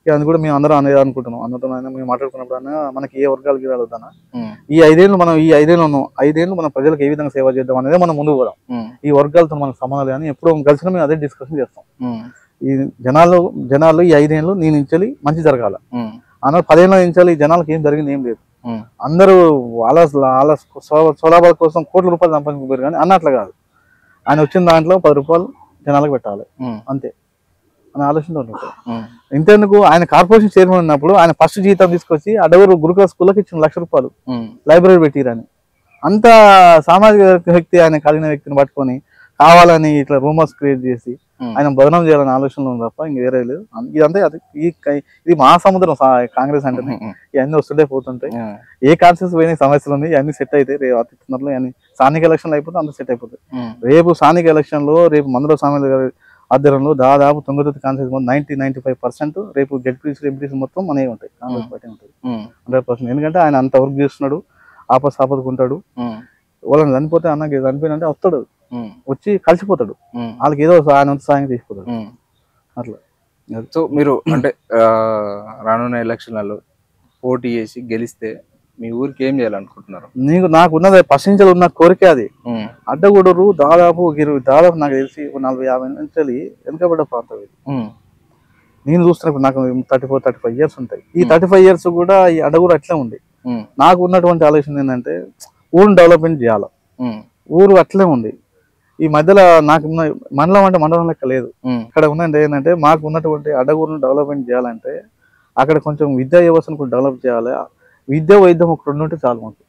ఇక అది కూడా మేము అందరం అనేది అనుకుంటున్నాం. అన్నతో మేము మాట్లాడుకున్నప్పుడు అన్న మనకి ఏ వర్గాలకి రాలుద్దానా, ఈ 5 ఏళ్ళు మనం 5 ఏళ్ళు మన ప్రజలకు ఏ విధంగా సేవ చేద్దాం అనేది మనం ముందుకు పోదాం. ఈ వర్గాలతో మనకు సంబంధం కానీ ఎప్పుడు కలిసిన మేము అదే డిస్కషన్ చేస్తాం. ఈ జనాలు ఈ 5 ఏళ్ళు నీ నుంచి మంచి జరగాల అన్న, 10 ఏళ్ళ నుంచి జనాలకు ఏం జరిగింది ఏం లేదు. అందరూ వాళ్ళ స్వలాభాల కోసం కోట్ల రూపాయలు సంపాదించుకోరు, కానీ అన్నట్లు కాదు. ఆయన వచ్చిన దాంట్లో 10 రూపాయలు జనాలకు పెట్టాలి అంతే అని ఆలోచనతో ఉంటారు. ఇంతెందుకు ఆయన కార్పొరేషన్ చైర్మన్ ఉన్నప్పుడు ఆయన ఫస్ట్ జీతం తీసుకొచ్చి అడవురు గురుకుల స్కూల్కి ఇచ్చిన 1 లక్ష రూపాయలు లైబ్రరీ పెట్టిరని. అంత సామాజిక వ్యక్తి, ఆయన కలిగిన వ్యక్తిని పట్టుకొని కావాలని ఇట్లా రూమర్స్ క్రియేట్ చేసి ఆయన బదనం చేయాలని ఆలోచనలో ఉంది తప్ప ఇంక వేరే లేదు. ఇదంతే, ఇది మహాసముద్రం కాంగ్రెస్ అంటే. ఇవన్నీ వస్తుంటే పోతుంటాయి, ఏ కాన్సెన్స్ పోయిన సమస్యలు ఉంది, ఇవన్నీ సెట్ అయితే రేపు అతిథులు అని స్థానిక ఎలక్షన్లు అయిపోతే అంత సెట్ అయిపోతాయి. రేపు స్థానిక ఎలక్షన్ లో రేపు మందుల సామెత గారి ఆధ్వర్యంలో దాదాపు 99 కాన్సెన్స్ 90-95% రేపు జడ్పీసీ ఎంపీసీ మొత్తం మనమే ఉంటాయి, కాంగ్రెస్ పార్టీ ఉంటుంది 100%. ఎందుకంటే ఆయన అంత వర్క్ చేస్తున్నాడు, ఆపదకుంటాడు. వాళ్ళని చనిపోతే అన్నకి చనిపోయినంటే వస్తాడు, వచ్చి కలిసిపోతాడు, వాళ్ళకి ఏదో ఆయన సాయం తీసిపోతాడు అట్లా. సో మీరు అంటే రానున్న ఎలక్షన్లలో పోటీ చేసి గెలిస్తే మీ ఊరికి ఏం చేయాలనుకుంటున్నారు? నాకు ఉన్నది పర్సెంటేజ్ ఉన్న కోరిక అది. అడ్డగూడూరు దాదాపు నాకు తెలిసి 40-50 నుంచి వెనుకబడ్డ ప్రాంతం ఇది. నేను చూస్తున్నప్పుడు నాకు 34-35 ఇయర్స్ ఉంటాయి. ఈ 35 ఇయర్స్ కూడా ఈ అడ్డగూరు అట్లే ఉంది. నాకు ఉన్నటువంటి ఆలోచన ఏంటంటే ఊరిని డెవలప్మెంట్ చేయాలి. ఊరు అట్లే ఉంది. ఈ మధ్యలో నాకు మండలం అంటే మండలం లెక్క లేదు. ఇక్కడ ఉన్నది ఏంటంటే మాకు ఉన్నటువంటి అడ్డగూరును డెవలప్మెంట్ చేయాలంటే అక్కడ కొంచెం విద్యా వ్యవస్థను కూడా డెవలప్ చేయాలి. విద్య వైద్యం ఒక 2 ఉంటే చాలు మాకు.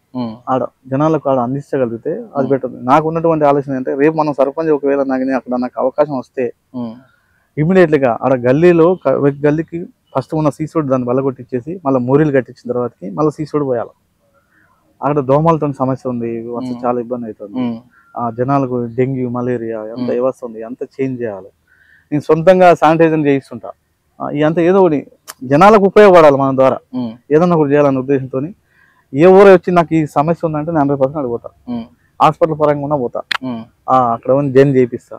ఆడ జనాలకు ఆడ అందించగలిగితే అది బెటర్. నాకు ఉన్నటువంటి ఆలోచన ఏంటంటే రేపు మనం సర్పంచ్ ఒకవేళ అక్కడ నాకు అవకాశం వస్తే ఇమీడియట్లీగా ఆడ గల్లీకి ఫస్ట్ ఉన్న సీసోడ్ దాన్ని బలగొట్టించేసి మళ్ళీ మోరీలు కట్టించిన తర్వాతకి మళ్ళీ సీసోడ్ పోయాలి. అక్కడ దోమలతో సమస్య ఉంది, చాలా ఇబ్బంది అవుతుంది. జనాలకు డెంగ్యూ మలేరియా ఎంత వ్యవస్థ ఉంది, అంత చేంజ్ చేయాలి. నేను సొంతంగా శానిటైజర్ చేయిస్తుంటా. ఇదంతా ఏదో ఒకటి జనాలకు ఉపయోగపడాలి మన ద్వారా, ఏదన్నా ఒకటి చేయాలనే ఉద్దేశంతో ఏ ఊరు వచ్చి నాకు ఈ సమస్య ఉందంటే నేను 100% అడిగిపోతా. హాస్పిటల్ పరంగా ఉన్నా పోతా, అక్కడ జైన్ చేయిస్తా.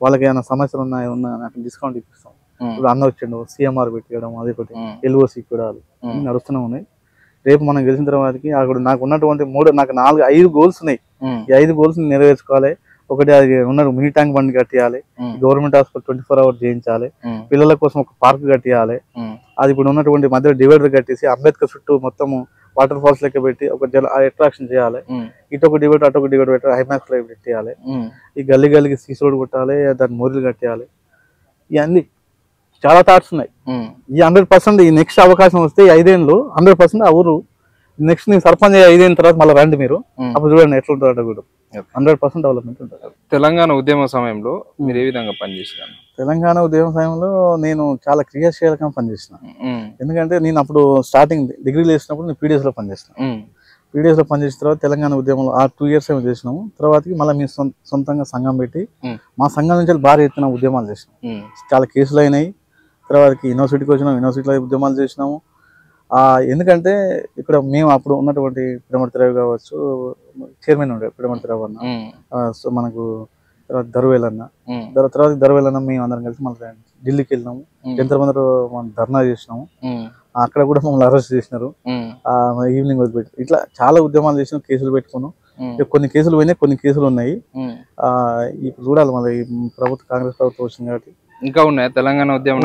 వాళ్ళకి ఏమైనా సమస్యలు ఉన్నా నాకు డిస్కౌంట్ ఇప్పిస్తాం. ఇప్పుడు అన్న వచ్చిండు, CMR పెట్టియడం, అదొకటి LOC కూడా నడుస్తూనే ఉన్నాయి. రేపు మనం గెలిచిన తర్వాతకి అక్కడ నాకు ఉన్నటువంటి 5 గోల్స్ ఉన్నాయి. ఈ 5 గోల్స్ నెరవేర్చుకోవాలి. ఒకటి అది ఉన్నాడు మినీ ట్యాంక్ బండ్ కట్టియాలి, గవర్నమెంట్ హాస్పిటల్ 24 hours చేయించాలి, పిల్లల కోసం ఒక పార్క్ కట్టియాలి. అది ఇప్పుడు ఉన్నటువంటి మధ్యలో డివైడర్ కట్టేసి అంబేద్కర్ చుట్టూ మొత్తం వాటర్ ఫాల్స్ లెక్క పెట్టి ఒక అట్రాక్షన్ చేయాలి. ఇటు ఒక డివైడర్ అటు ఒక డివైడర్ పెట్టి హైమాక్స్ లైవ్ పెట్టేయాలి. ఈ గల్లీకి సీసీ రోడ్ కొట్టాలి, దాని మోరీలు కట్టేయాలి. ఇవన్నీ చాలా థాట్స్ ఉన్నాయి. ఈ 100% ఈ నెక్స్ట్ అవకాశం వస్తే 5 ఏళ్ళు 100% ఆ ఊరు నెక్స్ట్ నేను సర్పంచ్ 5 ఏళ్ళ తర్వాత మళ్ళీ రండి మీరు, అప్పుడు చూడండి ఎట్లుంటారు. కూడా 100% డెవలప్మెంట్ ఉంటుంది. తెలంగాణ ఉద్యమ సమయంలో మీరు ఏ విధంగా పనిచేసారు? తెలంగాణ ఉద్యమ సమయంలో నేను చాలా క్రియాశీలకంగా పనిచేసిన. ఎందుకంటే నేను అప్పుడు స్టార్టింగ్ డిగ్రీలు చేసినప్పుడు నేను PDS లో పనిచేసిన. PDS లో పనిచేసిన తర్వాత తెలంగాణ ఉద్యమంలో 2 years ఏమో చేసినాము. తర్వాతకి మళ్ళీ మేము సొంతంగా సంఘం పెట్టి మా సంఘం నుంచి భారీ ఎత్తున ఉద్యమాలు చేసినాం. చాలా కేసులు అయినాయి. తర్వాతకి యూనివర్సిటీకి వచ్చినాం, యూనివర్సిటీలో ఉద్యమాలు చేసినాము. ఎందుకంటే ఇక్కడ మేము అప్పుడు ఉన్నటువంటి పిడమర్తిరావు కావచ్చు, చైర్మన్ ఉండే పిడమర్తిరావు అన్న, సో మనకు తర్వాత దర్వేల్ అన్న మేము అందరం కలిసి మళ్ళీ ఢిల్లీకి వెళ్ళినాము. జంతర్ మంతర్ మనం ధర్నా చేసినాము. అక్కడ కూడా మమ్మల్ని అరెస్ట్ చేసినారు, ఈవినింగ్ వదిలిపెట్టి. ఇట్లా చాలా ఉద్యమాలు చేసినాం, కేసులు పెట్టుకున్నాం. కొన్ని కేసులు పోయినాయి, కొన్ని కేసులు ఉన్నాయి. ఇప్పుడు చూడాలి మళ్ళీ కాంగ్రెస్ ప్రభుత్వం వచ్చింది కాబట్టి ఇంకా ఉన్నాయి తెలంగాణ ఉద్యమం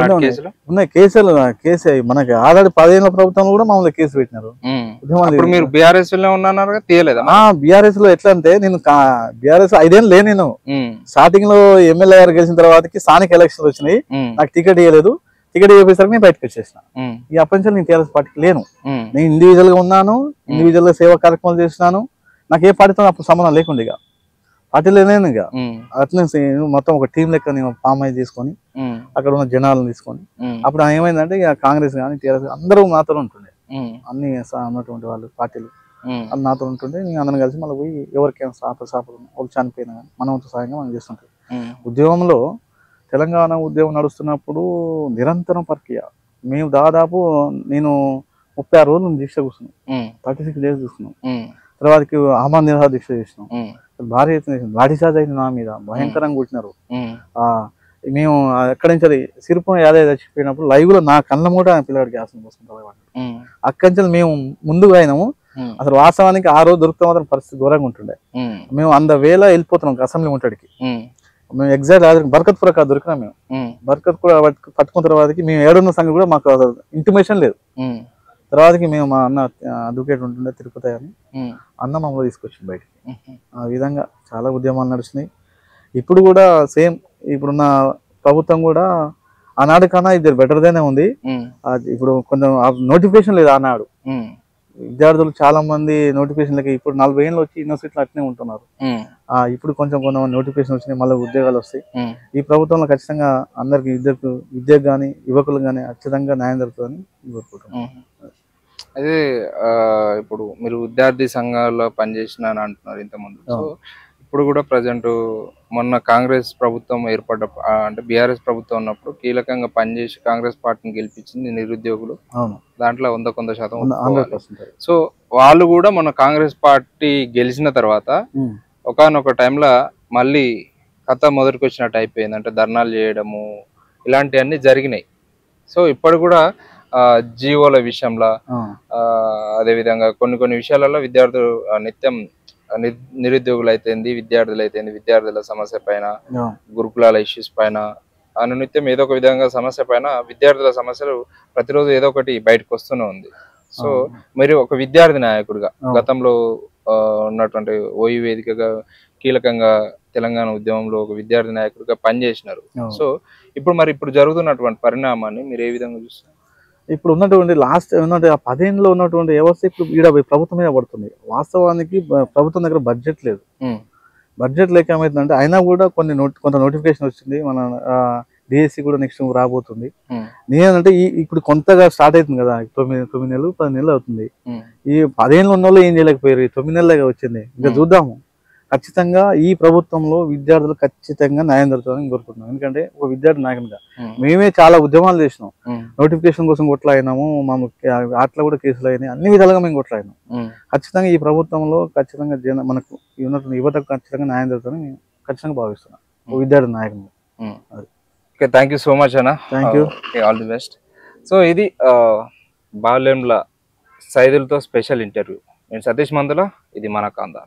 ఉన్నాయి కేసులు. మనకి ఆల్రెడీ 10 ఏళ్ల ప్రభుత్వంలో కూడా మామూలుగా కేసు పెట్టినారు. మీరు BRS లో ఉన్నారు తీయలేదా? BRS లో ఎట్లా అంటే నేను BRS 5 ఏళ్ళు లేను. నేను స్టార్టింగ్ లో ఎమ్మెల్యే గారు గెలిచిన తర్వాతకి స్థానిక ఎలక్షన్లు వచ్చినాయి, నాకు టికెట్ ఇవ్వలేదు. టికెట్ ఇవ్వేసరికి నేను బయటకు వచ్చేసిన. ఈ అప్పటి నుంచి నేను TRS పార్టీకి లేను. నేను ఇండివిజువల్ గా ఉన్నాను, ఇండివిజువల్ గా సేవా కార్యక్రమాలు చేసినాను. నాకు ఏ పార్టీతో అప్పుడు సంబంధం లేకుండా ఇక పార్టీలో లేను. ఇక అట్లనే మొత్తం ఒక టీం లెక్క నేను ఫామ్ అయి తీసుకొని అక్కడ ఉన్న జనాలను తీసుకొని అప్పుడు ఏమైందంటే ఇక కాంగ్రెస్ కానీ TRS అందరూ నాతో ఉంటుండే, అన్ని ఉన్నటువంటి వాళ్ళు పార్టీలు అది నాతో ఉంటుంటే నేను అందరం కలిసి మళ్ళీ పోయి ఎవరికైనా సాపలు వాళ్ళు చనిపోయినా కానీ మన వంతు సాయంగా మనం చేస్తుంటాం. ఉద్యమంలో తెలంగాణ ఉద్యమం నడుస్తున్నప్పుడు నిరంతరం ప్రక్రియ. మేము దాదాపు నేను 36 రోజులు దీక్ష కూర్చున్నాం, 36 days చూస్తున్నాం. తర్వాతకి ఆమరణ నిరాహార దీక్ష చేసినాం. భారీ ఎత్తున లాఠీచార్జ్ అయింది నా మీద, భయంకరంగా కొట్టినారు. మేము ఎక్కడి నుంచి సిరిపురం యాదయ్య చచ్చిపోయినప్పుడు లైవ్ లో నా కళ్ళ మూట పిల్లవాడికి ఆసనం పోసుకుంటారు. అక్కడి నుంచి మేము ముందుకు అయినాము. అసలు వాస్తవానికి ఆ రోజు దొరికితే మాత్రం పరిస్థితి ఘోరంగా ఉంటుండే. మేము 100,000 వెళ్ళిపోతున్నాం అసెంబ్లీ ఉంటాడికి. మేము ఎగ్జాక్ట్ బర్కత్పుర కాదు దొరికినాం. మేము బర్కత్పుర పట్టుకున్న తర్వాతకి మేము ఏడున్న సంగతి కూడా మాకు ఇంటిమేషన్ లేదు. తర్వాతకి మేము మా అన్న అడ్వకేట్ ఉంటుండే తిరుపతి అని, అన్న మమ్మల్ని తీసుకొచ్చింది బయటికి. ఆ విధంగా చాలా ఉద్యమాలు నడిచినాయి. ఇప్పుడు కూడా సేమ్ ఇప్పుడున్న ప్రభుత్వం కూడా ఆనాడు కన్నా ఇది బెటర్ గానే ఉంది. ఇప్పుడు కొంచెం నోటిఫికేషన్ లేదు. ఆనాడు విద్యార్థులు చాలా మంది నోటిఫికేషన్లకి ఇప్పుడు 40 ఏళ్ళు వచ్చి యూనివర్సిటీలో అట్నే ఉంటున్నారు. ఇప్పుడు కొంచెం నోటిఫికేషన్ వచ్చినాయి, మళ్ళీ ఉద్యోగాలు వస్తాయి. ఈ ప్రభుత్వంలో ఖచ్చితంగా అందరికి విద్యకు కానీ యువకులు కానీ ఖచ్చితంగా న్యాయం జరుగుతుందని కోరుకుంటున్నాం. అదే ఇప్పుడు మీరు విద్యార్థి సంఘాల్లో పనిచేసిన అని అంటున్నారు ఇంతకుముందు. సో ఇప్పుడు కూడా ప్రజెంట్ మొన్న కాంగ్రెస్ ప్రభుత్వం ఏర్పడ్డ అంటే బీఆర్ఎస్ ప్రభుత్వం ఉన్నప్పుడు కీలకంగా పనిచేసి కాంగ్రెస్ పార్టీని గెలిపించింది నిరుద్యోగులు. దాంట్లో 100% సో వాళ్ళు కూడా మొన్న కాంగ్రెస్ పార్టీ గెలిచిన తర్వాత ఒకానొక టైంలో మళ్ళీ కథ మొదటికి వచ్చినట్టు అయిపోయింది. అంటే ధర్నాలు చేయడము ఇలాంటివన్నీ జరిగినాయి. సో ఇప్పుడు కూడా జీవోల విషయంలో అదేవిధంగా కొన్ని విషయాలలో విద్యార్థులు నిత్యం నిరుద్యోగులు అయితేంది, విద్యార్థులు అయితేంది, విద్యార్థుల సమస్య పైన, గురుకులాల ఇష్యూస్ పైన అనునిత్యం ఏదో ఒక విధంగా సమస్య పైన విద్యార్థుల సమస్యలు ప్రతిరోజు ఏదో ఒకటి బయటకు వస్తూనే ఉంది. సో మీరు ఒక విద్యార్థి నాయకుడిగా గతంలో ఉన్నటువంటి ఓయూ వేదికగా కీలకంగా తెలంగాణ ఉద్యమంలో ఒక విద్యార్థి నాయకుడిగా పనిచేసినారు. సో ఇప్పుడు జరుగుతున్నటువంటి పరిణామాన్ని మీరు ఏ విధంగా చూస్తారు? ఇప్పుడు ఉన్నటువంటి లాస్ట్ 10 ఏళ్ళలో ఉన్నటువంటి వ్యవస్థ ఇప్పుడు ఈడ ప్రభుత్వం మీద పడుతుంది. వాస్తవానికి ప్రభుత్వం దగ్గర బడ్జెట్ లేదు. బడ్జెట్ లేక ఏమవుతుందంటే అయినా కూడా కొంత నోటిఫికేషన్ వచ్చింది. మన డిఎస్సి కూడా నెక్స్ట్ రాబోతుంది. నేనంటే ఇప్పుడు కొంతగా స్టార్ట్ అవుతుంది కదా, 9 నెలలు 10 నెలలు అవుతుంది. ఈ 10 ఏళ్ళు ఉన్న వాళ్ళు ఏం చేయలేకపోయారు. 9 నెలలుగా వచ్చింది. ఇంకా చూద్దాము. ఖచ్చితంగా ఈ ప్రభుత్వంలో విద్యార్థులు ఖచ్చితంగా న్యాయం జరుగుతుందని కోరుకుంటున్నాం. ఎందుకంటే ఒక విద్యార్థి నాయకునిగా మేమే చాలా ఉద్యమాలు చేసినాం. నోటిఫికేషన్ కోసం కొట్లాయినాము, అట్లా కూడా కేసులు అయినాయి. అన్ని విధాలుగా మేము కొట్లాయినాం. ఖచ్చితంగా ఈ ప్రభుత్వంలో ఖచ్చితంగా మనకు యువతకు ఖచ్చితంగా న్యాయం జరుగుతుందని ఖచ్చితంగా భావిస్తున్నాం విద్యార్థి నాయకునిగా. Okay, thank you so much అన్న. Thank you, all the best. So ఇది బాలెంల సైదులతో స్పెషల్ ఇంటర్వ్యూ. నేను సతీష్ మందుల, ఇది మన కాందా.